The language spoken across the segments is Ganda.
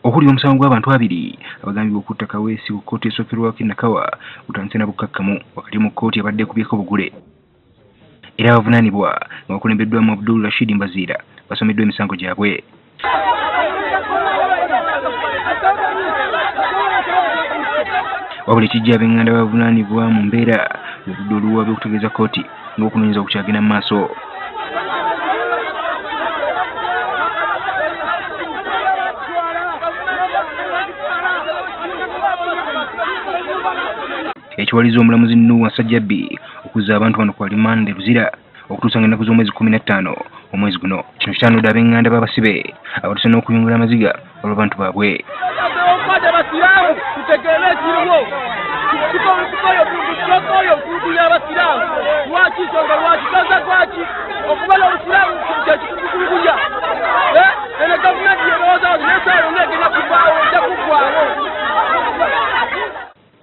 Okuli omusango gw'abantu abiri abagambibwa okutta Kaweesi ku kkooti esookerwako Nakawa gutandise na bukkakkamu wakati mu kkooti abadde kubyeko obugule. Era abavunaanibwa nga bakulembeddwamu Abdul Rashid Mbaziira basomeddwa emisango gyabwe. Wabula ekijja ab'enganda bavunaanibwa mu mbeera obudde oluwaabi okutegeeza kkooti ng'okunoonyereza okukyagenda mu maaso. Ekiwalizo omulamuzi Nuwa Sajjabbi okuzza abantu bano ku alimande luzira okutuusa ng'ennaku z'omwezi 15 omwezi guno. Kino kitandudde ab'enganda b'abasibe abatuse n'okuyungula amaziga olw'abantu baabwe.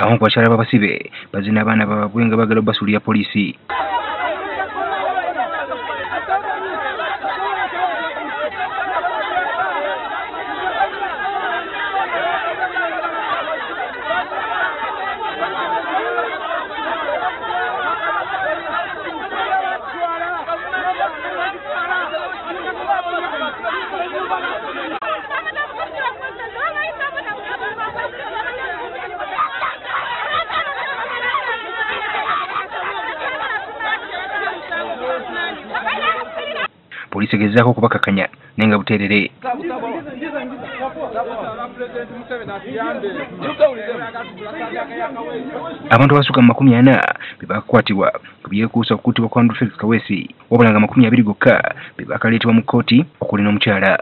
Abamu ku bakyala b'abasibe bazina abaana baabwe nga baagala basuulira poliisi. Poliisi egezaako okubakakanya naye nga buteerere. Abantu abasukka mu 40 be baakwatibwa ku byekuusa okuttibwa kwa Andrew Felix Kaweesi wabula nga 20 gokka be baakaleetebwa mu kkooti okulina omukyala.